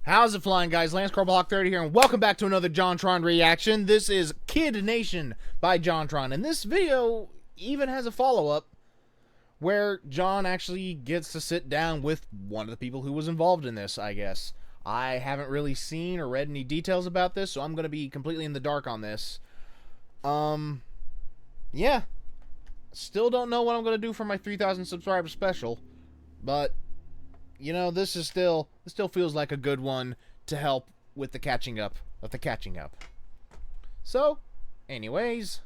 How's it flying, guys? Lance Carblock 30 here, and welcome back to another JONTRON reaction. This is Kid Nation by JONTRON, and this video even has a follow-up where John actually gets to sit down with one of the people who was involved in this, I guess. I haven't really seen or read any details about this, so I'm going to be completely in the dark on this. Yeah. Still don't know what I'm going to do for my 3,000 subscriber special, but you know, this still feels like a good one to help with the catching up of the catching up. So, anyways,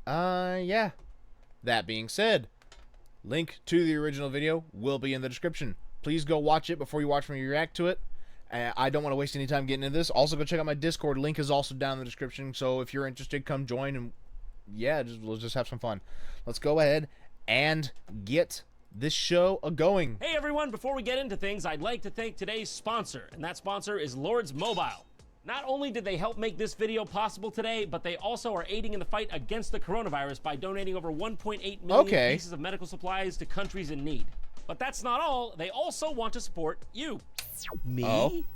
yeah. That being said, link to the original video will be in the description. Please go watch it before you watch me react to it. I don't want to waste any time getting into this. Also, go check out my Discord. Link is also down in the description. So if you're interested, come join, and yeah, we'll just have some fun. Let's go ahead and get this show a-going. Hey everyone, before we get into things, I'd like to thank today's sponsor, and that sponsor is Lords Mobile. Not only did they help make this video possible today, but they also are aiding in the fight against the coronavirus by donating over 1.8 million pieces of medical supplies to countries in need. But that's not all. They also want to support you. Me?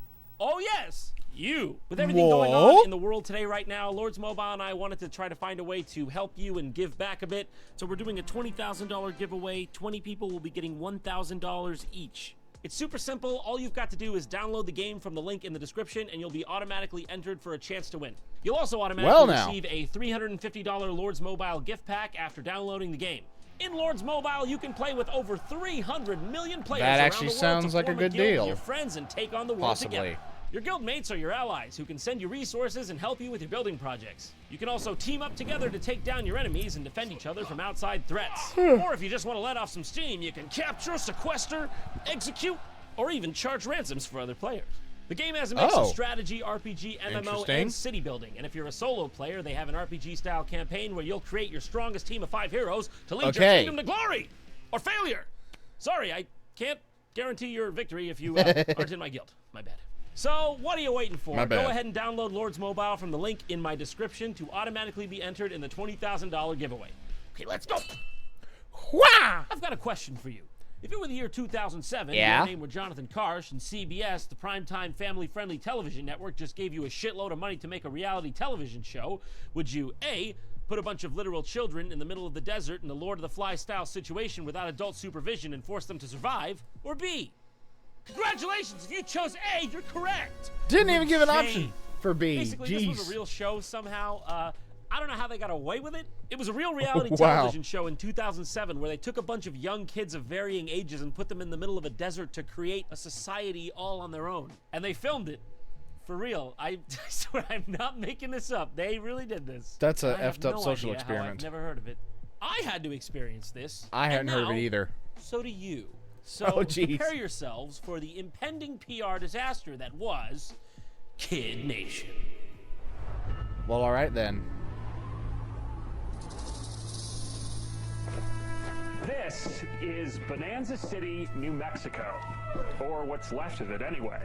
Oh yes, you. With everything going on in the world today right now, Lords Mobile and I wanted to try to find a way to help you and give back a bit. So we're doing a $20,000 giveaway. 20 people will be getting $1,000 each. It's super simple. All you've got to do is download the game from the link in the description, and you'll be automatically entered for a chance to win. You'll also automatically receive a $350 Lords Mobile gift pack after downloading the game. In Lords Mobile, you can play with over 300 million players that around actually the world sounds to like a form good guild with deal. your friends and take on the world together. Your guild mates are your allies who can send you resources and help you with your building projects. You can also team up together to take down your enemies and defend each other from outside threats. Or if you just want to let off some steam, you can capture, sequester, execute, or even charge ransoms for other players. The game has a mix of strategy, RPG, MMO, and city building. And if you're a solo player, they have an RPG-style campaign where you'll create your strongest team of 5 heroes to lead your kingdom to glory or failure. Sorry, I can't guarantee your victory if you aren't in my guild. My bad. So, what are you waiting for? Go ahead and download Lords Mobile from the link in my description to automatically be entered in the $20,000 giveaway. Okay, let's go. I've got a question for you. If it were the year 2007, your name were Jonathan Karsh, and CBS, the primetime family-friendly television network, just gave you a shitload of money to make a reality television show, would you, A, put a bunch of literal children in the middle of the desert in a Lord of the Flies-style situation without adult supervision and force them to survive, or B, congratulations, if you chose A, you're correct. Didn't even give an option for B. Basically, this was a real show somehow. I don't know how they got away with it. It was a real reality television show in 2007 where they took a bunch of young kids of varying ages and put them in the middle of a desert to create a society all on their own. And they filmed it. For real. I swear I'm not making this up. They really did this. That's a effed up social experiment. I've never heard of it. I had to experience this. I hadn't heard of it either. So do you. So prepare yourselves for the impending PR disaster that was Kid Nation. Well, all right then. This is Bonanza City, New Mexico, or what's left of it anyway.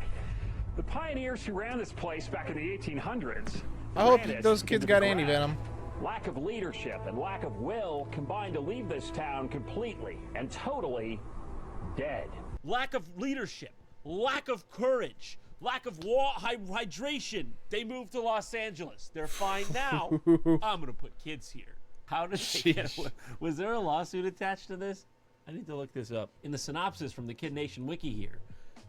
The pioneers who ran this place back in the 1800s. I hope those kids got anti-venom. Lack of leadership and lack of will combined to leave this town completely and totally dead. Lack of leadership, lack of courage, lack of hydration. They moved to Los Angeles. They're fine now. I'm gonna put kids here. How did they get away? Was there a lawsuit attached to this? I need to look this up. In the synopsis from the Kid Nation wiki here,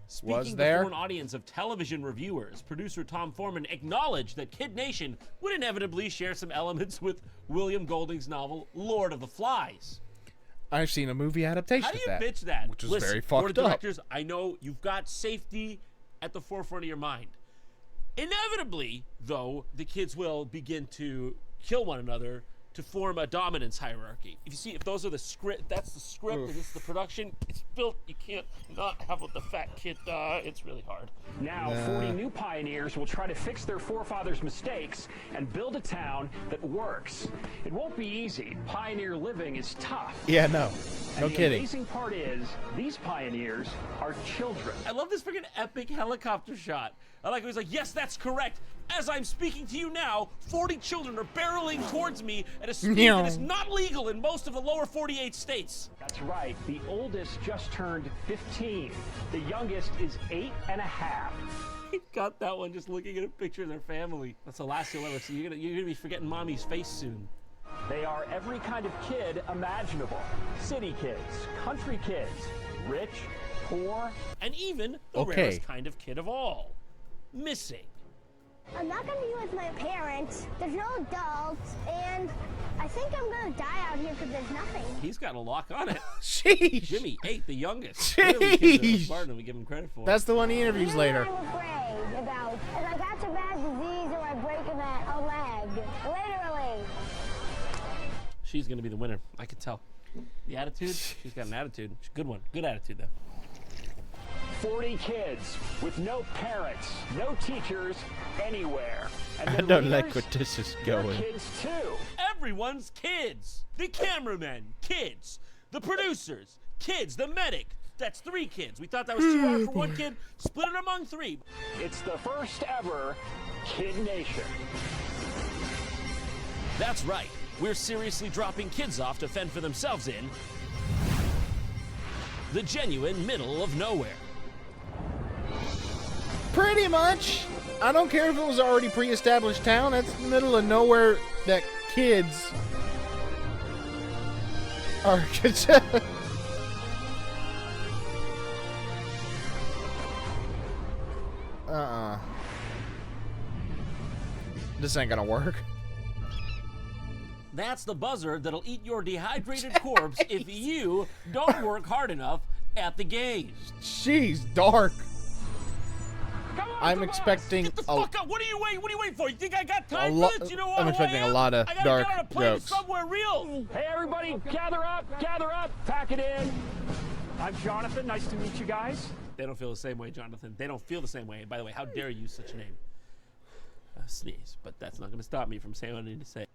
speaking before an audience of television reviewers, producer Tom Foreman acknowledged that Kid Nation would inevitably share some elements with William Golding's novel Lord of the Flies. I've seen a movie adaptation of that. How do you bitch that? Which is Listen, very fucked board of directors, I know you've got safety at the forefront of your mind. Inevitably, though, the kids will begin to kill one another to form a dominance hierarchy. If you see, if those are the script, that's the script, and this is the production, it's built, you can't not have the fat kid die. It's really hard. Now, 40 new pioneers will try to fix their forefathers' mistakes and build a town that works. It won't be easy. Pioneer living is tough. Yeah, no. No and the kidding. amazing part is, these pioneers are children. I love this freaking epic helicopter shot. I like it. He's like, yes, that's correct. As I'm speaking to you now, 40 children are barreling towards me at a speed that is not legal in most of the lower 48 states. That's right. The oldest just turned 15. The youngest is 8.5. He got that one just looking at a picture of their family. That's the last you'll ever see. You're gonna be forgetting mommy's face soon. They are every kind of kid imaginable. City kids, country kids, rich, poor, and even the rarest kind of kid of all, missing. I'm not going to be with my parents. There's no adults, and I think I'm going to die out here because there's nothing. He's got a lock on it. Sheesh. Jimmy, 8, the youngest. Sheesh. Smarter than we give him credit for. That's the one he interviews later. I'm afraid about if I catch a bad disease or I break a leg. Literally. She's going to be the winner. I can tell. The attitude? She's got an attitude. She's a good one. Good attitude, though. 40 kids with no parents, no teachers anywhere. And I don't like where this is going. Kids too. Everyone's kids. The cameramen, kids. The producers, kids. The medic. That's 3 kids. We thought that was too hard for 1 kid. Split it among 3. It's the first ever Kid Nation. That's right. We're seriously dropping kids off to fend for themselves in the genuine middle of nowhere. Pretty much. I don't care if it was already pre-established town. That's the middle of nowhere that kids are. This ain't gonna work. That's the buzzard that'll eat your dehydrated corpse if you don't work hard enough at the game. Jeez, dark. I'm come expecting Get the fuck up! What are you waiting for? You think I got time lo- for this? You know what? I'm expecting a lot of I gotta dark get on a plane jokes. somewhere real. Hey everybody, gather up, pack it in. I'm Jonathan, nice to meet you guys. They don't feel the same way, Jonathan. They don't feel the same way. And by the way, how dare you use such a name? Sneeze, but that's not going to stop me from saying what I need to say.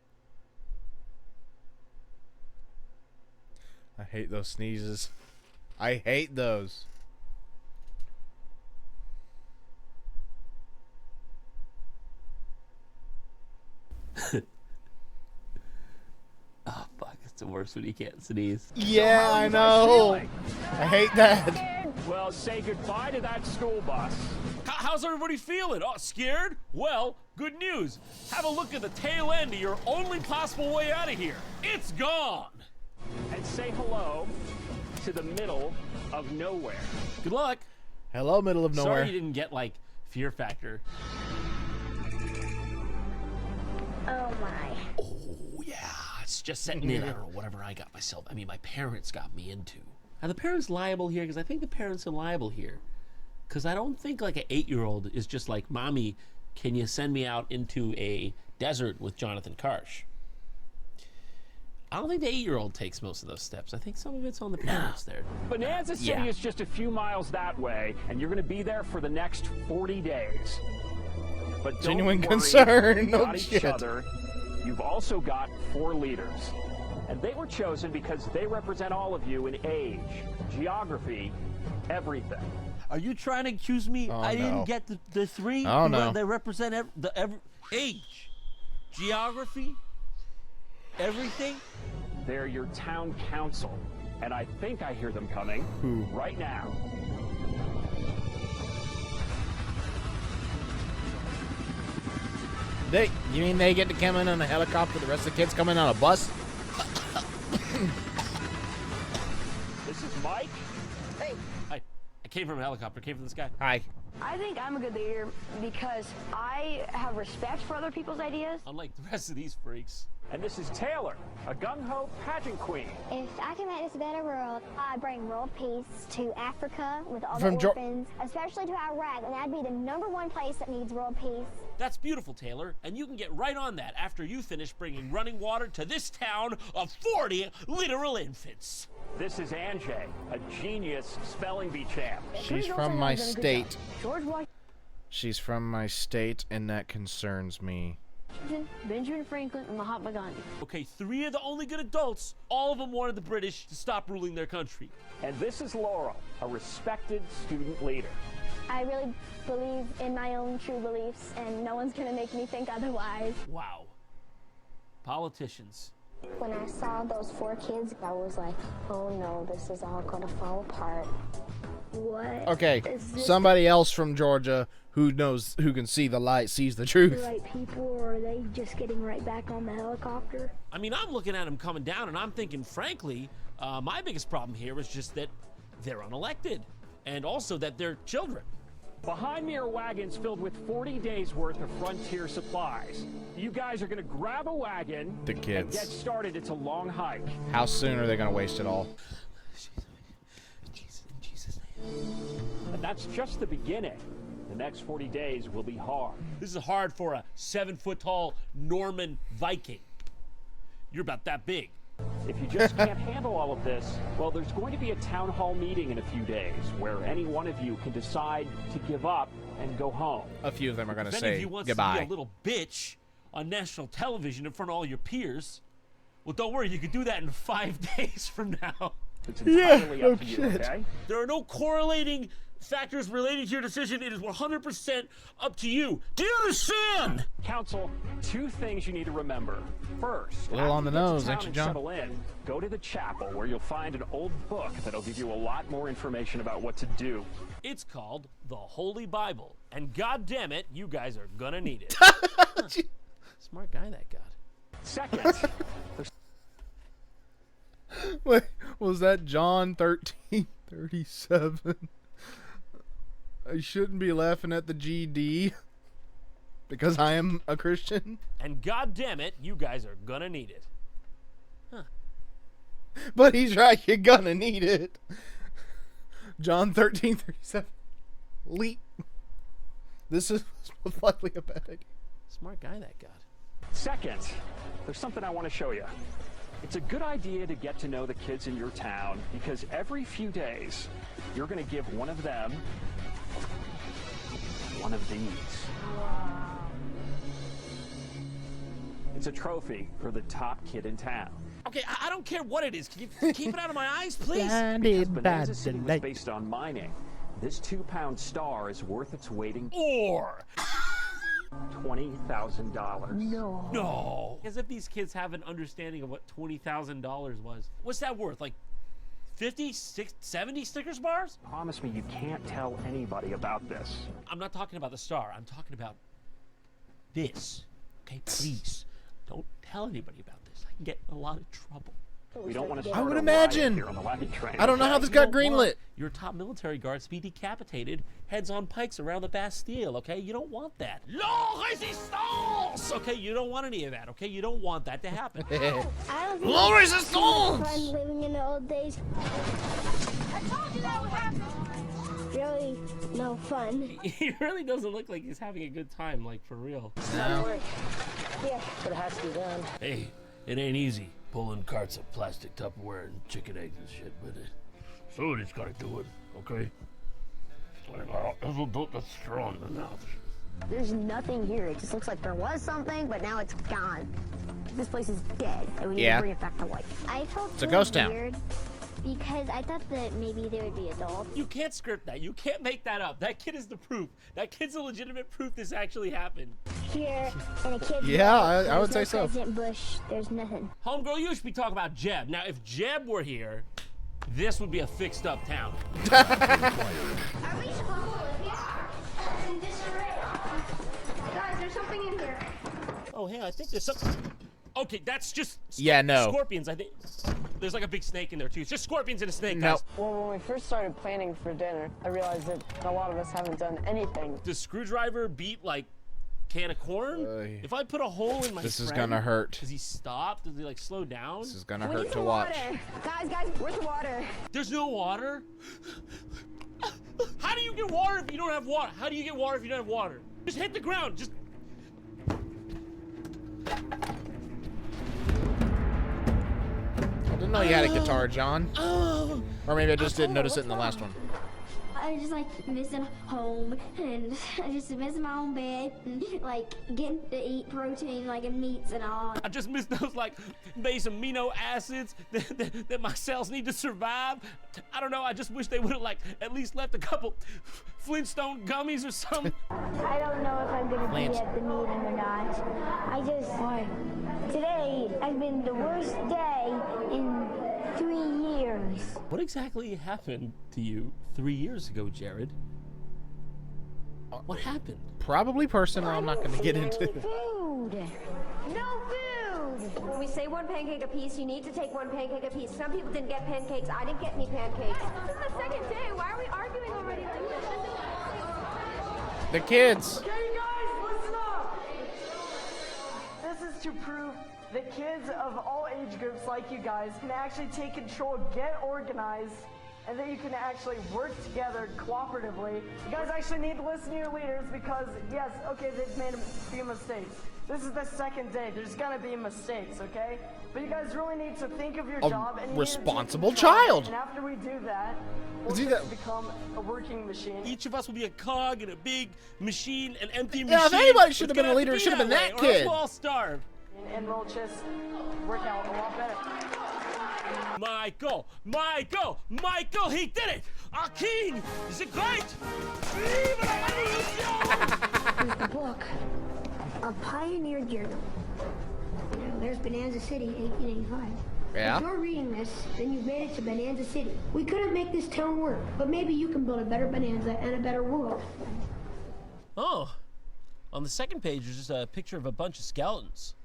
I hate those sneezes. I hate those. Oh, fuck. It's the worst when you can't sneeze. Yeah, I know. I hate that. Well, say goodbye to that school bus. How's everybody feeling? Oh, scared? Well, good news. Have a look at the tail end of your only possible way out of here. It's gone. And say hello to the middle of nowhere. Good luck. Hello, middle of nowhere. Sorry you didn't get, like, Fear Factor. Oh my. Oh, yeah. It's just setting in. I don't know, whatever I got myself. I mean, my parents got me into. Are the parents liable here? Because I think the parents are liable here. Because I don't think, like, an 8-year-old is just like, Mommy, can you send me out into a desert with Jonathan Karsh? I don't think the 8-year-old takes most of those steps. I think some of it's on the parents there. Bonanza City is just a few miles that way, and you're going to be there for the next 40 days. But don't Genuine worry, concern. you've No got shit. each other. You've also got 4 leaders. And they were chosen because they represent all of you in age, geography, everything. Are you trying to accuse me? Oh, I no. didn't get the 3? Oh, no. They represent age, geography, everything? They're your town council. And I think I hear them coming right now. You mean they get to come in on a helicopter, the rest of the kids come in on a bus? This is Mike. Hey. I came from a helicopter, came from the sky. Hi. I think I'm a good leader because I have respect for other people's ideas. Unlike the rest of these freaks. And this is Taylor, a gung-ho pageant queen. If I can make this a better world, I bring world peace to Africa with all From the orphans, especially to Iraq, and that'd be the #1 place that needs world peace. That's beautiful, Taylor, and you can get right on that after you finish bringing running water to this town of 40 literal infants. This is Anjay, a genius spelling bee champ. She's Girls from I know my have done a good state. job. George Washington, She's from my state, and that concerns me. Benjamin Franklin, and Mahatma Gandhi. Okay, 3 are the only good adults. All of them wanted the British to stop ruling their country. And this is Laurel, a respected student leader. I really believe in my own true beliefs, and no one's gonna make me think otherwise. Wow. Politicians. When I saw those 4 kids, I was like, oh no, this is all gonna fall apart. What? Okay, somebody else from Georgia who can see the light sees the truth. The right people, or are they just getting right back on the helicopter? I mean, I'm looking at them coming down, and I'm thinking, frankly, my biggest problem here is just that they're unelected, and also that they're children. Behind me are wagons filled with 40 days worth of Frontier supplies. You guys are gonna grab a wagon The kids. and get started. It's a long hike. How soon are they going to waste it all? Jesus' name. And that's just the beginning. The next 40 days will be hard. This is hard for a 7-foot-tall Norman Viking. You're about that big. If you just can't handle all of this, well, there's going to be a town hall meeting in a few days where any one of you can decide to give up and go home. A few of them are going to If any of say you wants goodbye. to be a little bitch on national television in front of all your peers, well, don't worry, you can do that in 5 days from now. It's entirely up to you, okay? There are no correlating factors relating to your decision. It is 100% up to you. Do you understand? Council, 2 things you need to remember. First, A little on the after you get to nose, town ain't you, and John? settle in, go to the chapel where you'll find an old book that'll give you a lot more information about what to do. It's called the Holy Bible, and God damn it, you guys are gonna need it. Smart guy, that God. Second, Wait, was that John 13:37? I shouldn't be laughing at the GD because I am a Christian. And God damn it, you guys are gonna need it. But he's right, you're gonna need it. John 13:37. Leap. This is most likely a bad idea. Smart guy, that God. second, there's something I want to show you. It's a good idea to get to know the kids in your town because every few days, you're going to give one of them one of these. It's a trophy for the top kid in town. Okay, I don't care what it is. Can you keep it out of my eyes, please? Because Bonanza City was based on mining. This 2-pound star is worth its weight in Or $20,000. no. As if these kids have an understanding of what $20,000 was. What's that worth? Like 50, 60, 70 Snickers bars? Promise me you can't tell anybody about this. I'm not talking about the star. I'm talking about this. Okay, please. Don't tell anybody about this. I can get in a lot of trouble. We don't want to I start would a imagine. riot here on the wagon train. I don't know how this You got don't want greenlit. your top military guards to be decapitated, heads on pikes around the Bastille, okay? You don't want that. La resistance! Okay, you don't want any of that, okay? You don't want that to happen. I don't think La it's resistance! fun living in the old days. I told you that would happen. Really no fun. He really doesn't look like he's having a good time, like, for real. No. Yeah. But it has to be done. Hey, it ain't easy pulling carts of plastic Tupperware and chicken eggs and shit, but somebody's gotta do it, okay? That's strong enough. There's nothing here. It just looks like there was something, but now it's gone. This place is dead, and we need Yeah. to bring it back to life. I felt It's a ghost town. weird because I thought that maybe there would be adults. You can't script that. You can't make that up. That kid is the proof. That kid's a legitimate proof this actually happened. Here in a kid's Yeah, world, I would there's say no so. President Bush, there's nothing. Homegirl, you should be talking about Jeb. Now, if Jeb were here, this would be a fixed up town. Are we supposed to live here? In disarray. Guys, there's something in here. Oh, hey, I think there's something. Okay, that's just No. scorpions, I think. There's like a big snake in there, too. It's just scorpions and a snake, No. guys. Well, when we first started planning for dinner, I realized that a lot of us haven't done anything. Does Screwdriver beat, like, can of corn? If I put a hole in my This is friend, gonna hurt. Does he stop? Does he, like, slow down? This is gonna We need hurt to some watch. water. Guys, where's the water? There's no water? How do you get water if you don't have water? How do you get water if you don't have water? Just hit the ground. Just. I didn't know you had a guitar, John. Oh. Or maybe I just didn't notice it in the last one. I just like missing home, and I just miss my own bed, and like getting to eat protein, like in meats and all. I just miss those like base amino acids that my cells need to survive. I don't know, I just wish they would have like at least left a couple Flintstone gummies or something. I don't know if I'm gonna be at the meeting or not. Why? Today has been the worst day in 3 years. What exactly happened to you 3 years ago, Jared? What happened? Probably personal. I'm not going to get into it. Food. No food. When we say 1 pancake apiece, you need to take 1 pancake apiece. Some people didn't get pancakes. I didn't get any pancakes. This is the second day. Why are we arguing already like this? The kids. Okay, you guys, listen up. This is to prove that kids of all age groups like you guys can actually take control, get organized, and that you can actually work together cooperatively. You guys actually need to listen to your leaders because, yes, okay, they've made a few mistakes. This is the second day. There's gonna be mistakes, okay? But you guys really need to think of your job and responsible child. And after we do that, we'll just become a working machine. Each of us will be a cog in a big machine, an empty machine. Yeah, if anybody should have been a leader, it should have been that kid. Or else we'll all starve. And we'll just work out a lot better. Michael, Michael, Michael, he did it! Our king is a great! Here's the book. A Pioneer Journal. Now, there's Bonanza City, 1885. Yeah? If you're reading this, then you've made it to Bonanza City. We couldn't make this town work, but maybe you can build a better Bonanza and a better world. Oh, on the second page there's just a picture of a bunch of skeletons.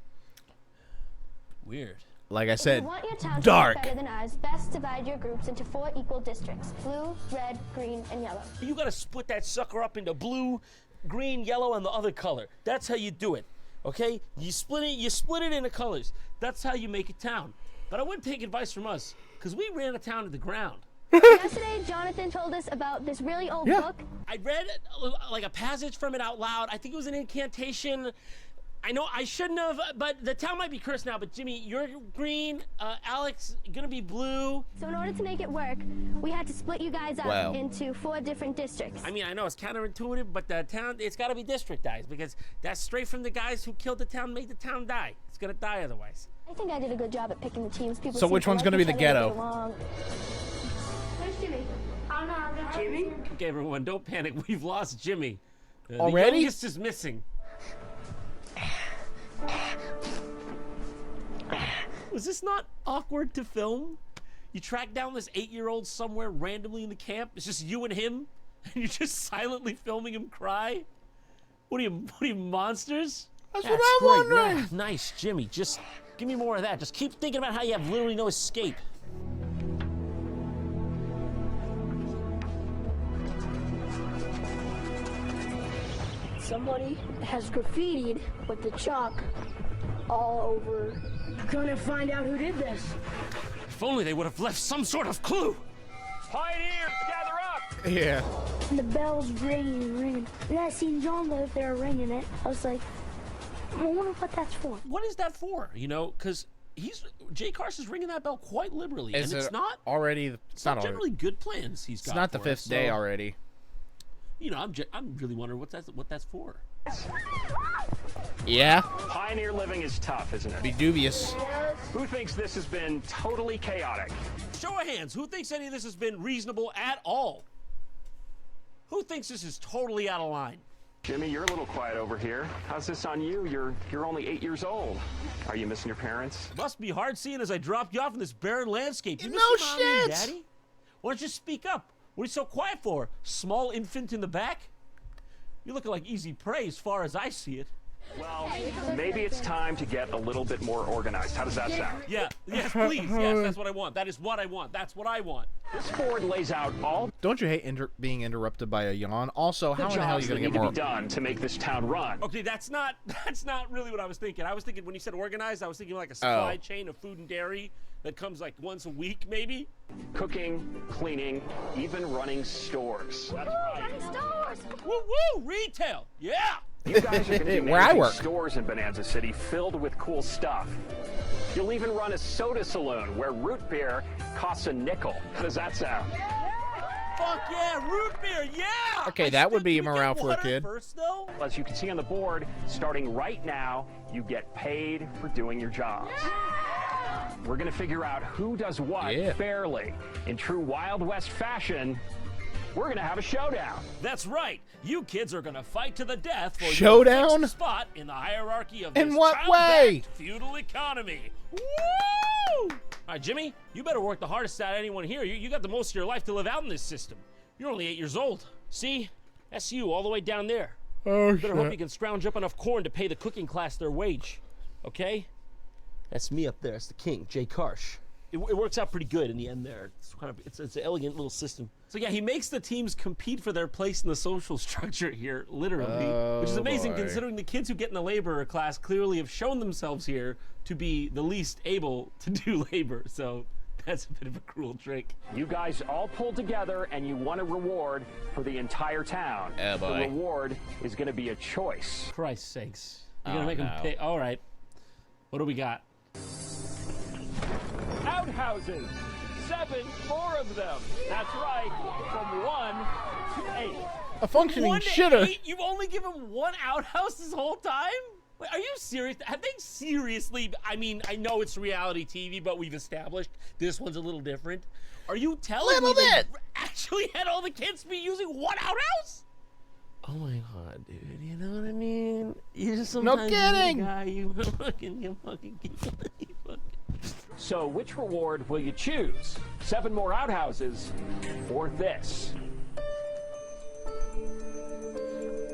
Weird. Like I said, If you want your town dark. to be better than ours, best divide your groups into 4 equal districts: blue, red, green, and yellow. You gotta split that sucker up into blue, green, yellow, and the other color. That's how you do it, okay? You split it into colors. That's how you make a town. But I wouldn't take advice from us, because we ran a town to the ground. Yesterday, Jonathan told us about this really old book. I read like a passage from it out loud. I think it was an incantation. I know I shouldn't have, but the town might be cursed now. But Jimmy, you're green. Alex, gonna be blue. So in order to make it work, we had to split you guys up into 4 different districts. I mean, I know it's counterintuitive, but the town, it's gotta be districtized because that's straight from the guys who killed the town, made the town die. It's gonna die otherwise. I think I did a good job at picking the teams. People So seem which to one's like gonna be each the other, ghetto? get along. Where's Jimmy? I don't know. Jimmy? Okay, everyone, don't panic. We've lost Jimmy. Already? The youngest is missing. Was this not awkward to film? You track down this 8-year-old somewhere randomly in the camp. It's just you and him, and you're just silently filming him cry. What are you monsters? That's what I'm wondering. Yeah, nice, Jimmy. Just give me more of that. Just keep thinking about how you have literally no escape. Somebody has graffitied with the chalk all over. Gonna find out who did this. If only they would have left some sort of clue. Pioneers, gather up! Yeah. And the bell's ringing. And I seen John live there ringing it. I was like, I wonder what that's for. What is that for? You know, because Jay Carson's ringing that bell quite liberally, Is and it's it not already. It's not generally already. good plans he's got. It's not the for 5th us, day so, already. You know, I'm really wondering what that's for. Yeah. Pioneer living is tough, isn't it? Be dubious. Who thinks this has been totally chaotic? Show of hands, who thinks any of this has been reasonable at all? Who thinks this is totally out of line? Jimmy, you're a little quiet over here. How's this on you? You're only 8 years old. Are you missing your parents? Must be hard seeing as I dropped you off in this barren landscape. You No miss your mommy and shit. Daddy? Why don't you speak up? What are you so quiet for? Small infant in the back? You're looking like easy prey as far as I see it. Well, maybe it's time to get a little bit more organized. How does that sound? Yeah, yes, please. Yes, that's what I want. That is what I want. That's what I want. This board lays out all Don't you hate being interrupted by a yawn? Also, how the in the hell are jobs you that gonna need get to more? be done to make this town run. Okay, that's not really what I was thinking. I was thinking when you said organized, I was thinking like a supply chain of food and dairy that comes like once a week, maybe. Cooking, cleaning, even running stores. That's right. Stores! Woo woo! Retail, yeah. You guys are going to be Where I managing work. stores in Bonanza City filled with cool stuff. You'll even run a soda saloon where root beer costs a nickel. How does that sound? fuck yeah, root beer, yeah! Okay, that would be morale for a kid. First, though? As you can see on the board, starting right now, you get paid for doing your jobs. We're going to figure out who does what fairly. In true Wild West fashion, we're going to have a showdown. That's right. You kids are going to fight to the death for Showdown? your fixed spot in the hierarchy of In this what way? feudal economy. Woo! All right, Jimmy, you better work the hardest out of anyone here. You got the most of your life to live out in this system. You're only 8 years old. See? That's you all the way down there. Oh, You better hope you can scrounge up enough corn to pay the cooking class their wage. Okay? That's me up there. That's the king, Jay Karsh. It works out pretty good in the end there. It's an elegant little system. So yeah, he makes the teams compete for their place in the social structure here, literally, which is amazing considering the kids who get in the laborer class clearly have shown themselves here to be the least able to do labor. So that's a bit of a cruel trick. You guys all pull together and you want a reward for the entire town. Oh, boy. The reward is going to be a choice. Christ's sakes. You're going to make them pay. All right. What do we got? Outhouses. more of them. That's right, from 1 to 8. A functioning 1 to shitter. 8? You've only given one outhouse this whole time? Wait, are you serious? Have they seriously, I mean, I know it's reality TV, but we've established this one's a little different. Are you telling me they actually had all the kids be using one outhouse? Oh my god, dude, you know what I mean? You just sometimes kidding. Guy, you fucking So which reward will you choose? 7 more outhouses or this?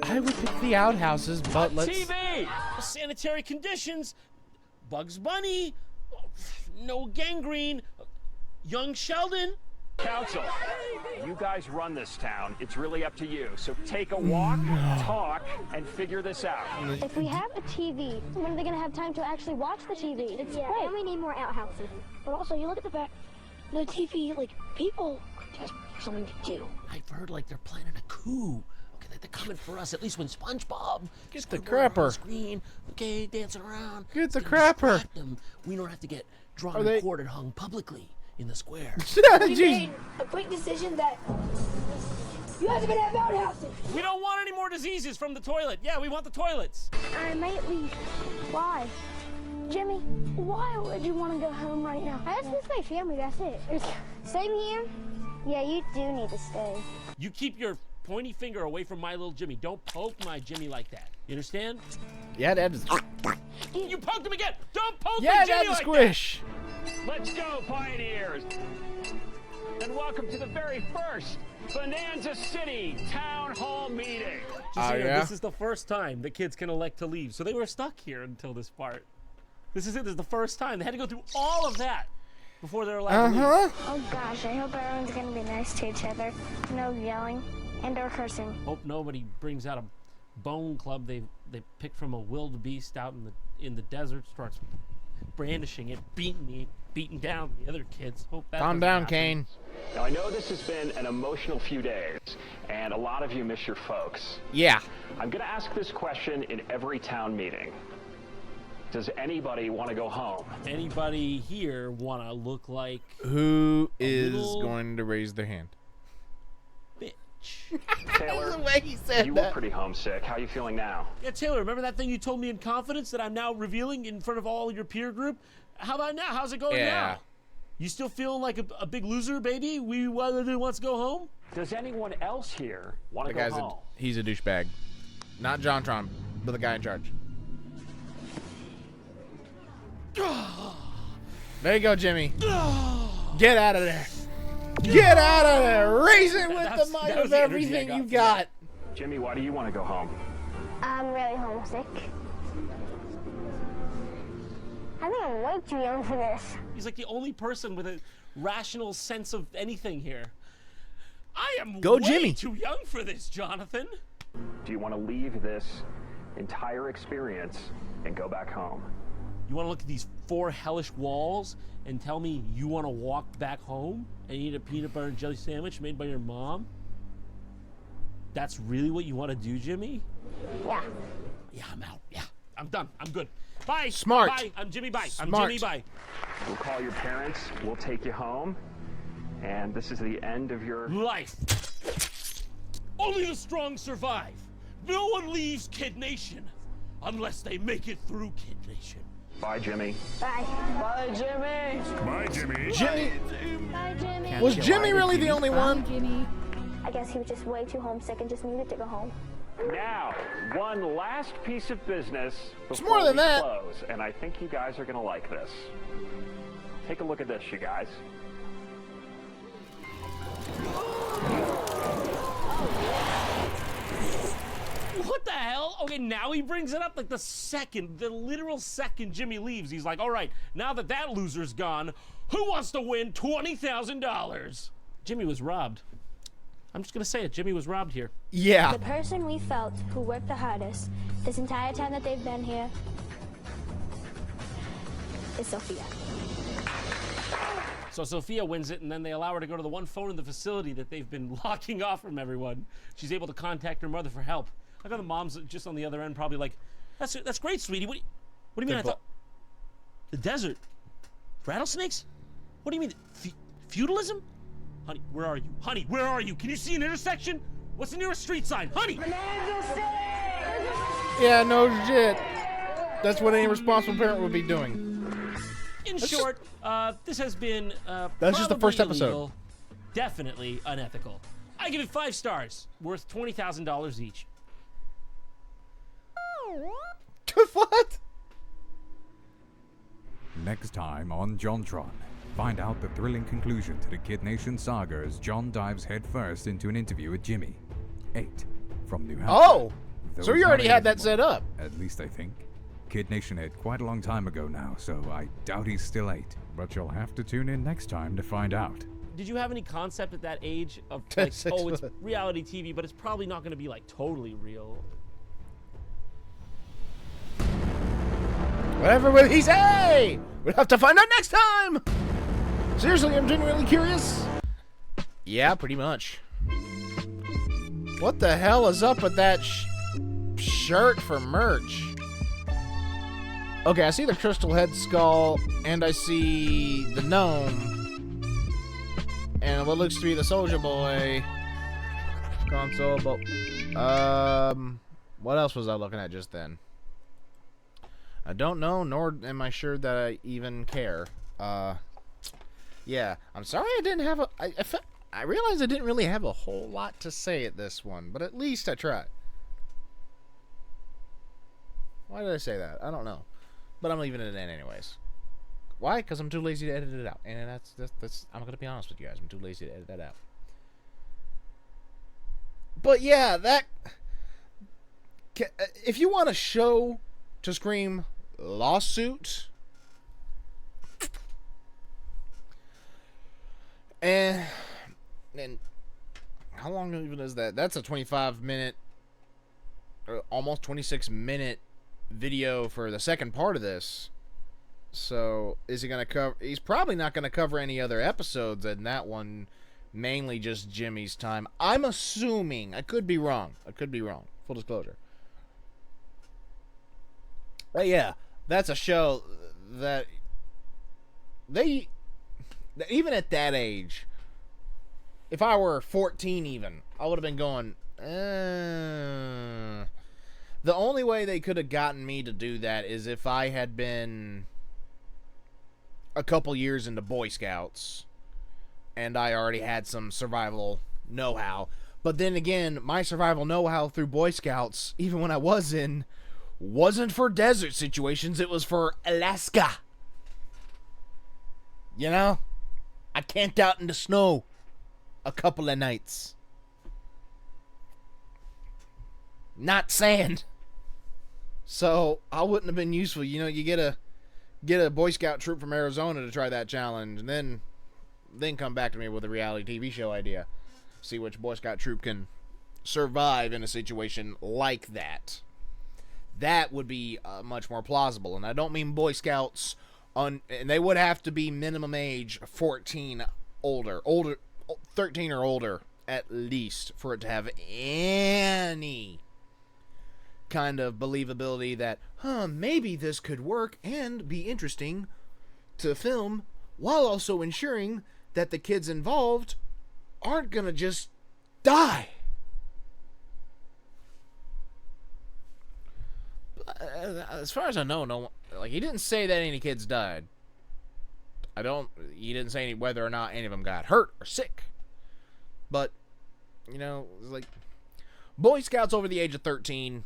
I would pick the outhouses, but let's... TV! Sanitary conditions, Bugs Bunny, no gangrene, young Sheldon. Council, you guys run this town. It's really up to you. So take a walk, talk, and figure this out. If we have a TV, when are they going to have time to actually watch the TV? It's great. And we need more outhouses. But also, you look at the fact, the TV, like, people just something to do. I've heard like they're planning a coup. Okay, they're coming for us. At least when SpongeBob Get the Squidward crapper. on the screen. Okay, dancing around. Get the It's gonna crapper. distract them. We don't have to get drawn Are and they- quartered, hung publicly in the square. We Jeez. made a quick decision that you guys are going to have outhouses. We don't want any more diseases from the toilet. Yeah, we want the toilets. I might leave. Why? Jimmy, why would you want to go home right now? I just miss my family, that's it. Same here? Yeah, you do need to stay. You keep your pointy finger away from my little Jimmy. Don't poke my Jimmy like that. You understand? Yeah, that is... You poked him again. Don't poke Yeah, my Jimmy that's a like squish. Let's go, Pioneers! And welcome to the very first Bonanza City Town Hall meeting. Just so you know, yeah? This is the first time the kids can elect to leave. So they were stuck here until this part. This is it. This is the first time. They had to go through all of that before they're allowed to leave. Oh gosh, I hope everyone's going to be nice to each other. No yelling and or cursing. Hope nobody brings out a bone club they picked from a wildebeest out in the desert, starts brandishing it, beating down the other kids. Hope that Calm doesn't down, happen. Kane. Now, I know this has been an emotional few days, and a lot of you miss your folks. Yeah. I'm going to ask this question in every town meeting. Does anybody want to go home? Anybody here want to look like Who is little- going to raise their hand? bitch? Taylor, The way he said you were that. pretty homesick. How are you feeling now? Yeah, Taylor, remember that thing you told me in confidence that I'm now revealing in front of all your peer group? How about now? How's it going Yeah. now? You still feeling like a big loser, baby? We wants to go home? Does anyone else here want to The go guy's home? he's a douchebag. Not JONTRON, but the guy in charge. There you go, Jimmy. Get out of there. Get out of there. Raise it with That the might was of the energy I everything got you from got. Jimmy, why do you want to go home? I'm really homesick. I think I'm way too young for this. He's like the only person with a rational sense of anything here. I am Go, way Jimmy. too young for this, Jonathan. Do you want to leave this entire experience and go back home? You want to look at these 4 hellish walls and tell me you want to walk back home and eat a peanut butter and jelly sandwich made by your mom? That's really what you want to do, Jimmy? Yeah. Yeah, I'm out. Yeah, I'm done. I'm good. Bye. Smart. Bye. I'm Jimmy. Bye. I'm Smart. Jimmy. Bye. We'll call your parents. We'll take you home. And this is the end of your life. Only the strong survive. No one leaves Kid Nation unless they make it through Kid Nation. Bye, Jimmy. Bye. Bye, Jimmy. Bye, Jimmy. Jimmy. Bye, Jimmy. Was Jimmy really the only one? Jimmy. I guess he was just way too homesick and just needed to go home. Now, one last piece of business before more than we that. close, and I think you guys are going to like this. Take a look at this, you guys. What the hell? Okay, now he brings it up like the literal second Jimmy leaves. He's like, all right, now that that loser's gone, who wants to win $20,000? Jimmy was robbed. I'm just gonna say it, Jimmy was robbed here. Yeah. The person we felt who worked the hardest this entire time that they've been here is Sophia. So Sophia wins it, and then they allow her to go to the one phone in the facility that they've been locking off from everyone. She's able to contact her mother for help. I got the mom's just on the other end, probably like, that's great, sweetie. What do you mean? I thought the desert, rattlesnakes. What do you mean, feudalism? Honey, where are you? Honey, where are you? Can you see an intersection? What's the nearest street sign? Honey! Yeah, no shit. That's what any responsible parent would be doing. In short, this has been that's just the first probably episode. illegal, definitely unethical. I give it 5 stars, worth $20,000 each. What? Next time on JONTRON, find out the thrilling conclusion to the Kid Nation saga as John dives headfirst into an interview with Jimmy. 8 from New Hampshire. Oh, Though so it's you not already eight had that anymore, set up. At least I think. Kid Nation hit quite a long time ago now, so I doubt he's still 8. But you'll have to tune in next time to find out. Did you have any concept at that age of like, oh, it's reality TV, but it's probably not going to be like totally real? Whatever will he say? We'll have to find out next time. Seriously, I'm genuinely curious. Yeah, pretty much. What the hell is up with that shirt for merch? Okay, I see the crystal head skull, and I see the gnome, and what looks to be the soldier boy console. But what else was I looking at just then? I don't know, nor am I sure that I even care. Yeah, I'm sorry I didn't have I realized I didn't really have a whole lot to say at this one, but at least I tried. Why did I say that? I don't know. But I'm leaving it in anyways. Why? Because I'm too lazy to edit it out. And that's I'm going to be honest with you guys. I'm too lazy to edit that out. But yeah, if you want a show to scream lawsuit, and how long even is that? That's a 25-minute, or almost 26-minute video for the second part of this. So is he gonna cover? He's probably not gonna cover any other episodes in that one. Mainly just Jimmy's time. I'm assuming. I could be wrong. Full disclosure. But yeah, that's a show that even at that age, if I were 14 even, I would have been going, The only way they could have gotten me to do that is if I had been a couple years into Boy Scouts and I already had some survival know-how. But then again, my survival know-how through Boy Scouts, even when I was in, wasn't for desert situations, it was for Alaska. You know? I camped out in the snow a couple of nights. Not sand. So, I wouldn't have been useful. You know, you get a Boy Scout troop from Arizona to try that challenge, and then come back to me with a reality TV show idea. See which Boy Scout troop can survive in a situation like that. That would be much more plausible. And I don't mean Boy Scouts, and they would have to be minimum age 14 older, 13 or older at least, for it to have any kind of believability that, maybe this could work and be interesting to film, while also ensuring that the kids involved aren't going to just die. As far as I know, no, like, he didn't say that any kids died. He didn't say whether or not any of them got hurt or sick. But, you know, like, Boy Scouts over the age of 13,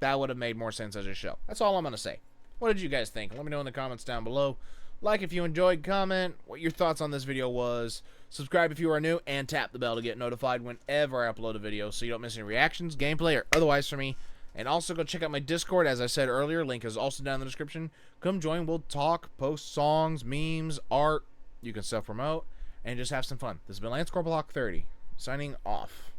that would have made more sense as a show. That's all I'm going to say. What did you guys think? Let me know in the comments down below. Like if you enjoyed, comment what your thoughts on this video was. Subscribe if you are new, and tap the bell to get notified whenever I upload a video so you don't miss any reactions, gameplay, or otherwise from me. And also go check out my Discord, as I said earlier. Link is also down in the description. Come join. We'll talk, post songs, memes, art. You can self-promote, and just have some fun. This has been Lance Corporal Hawk 30, signing off.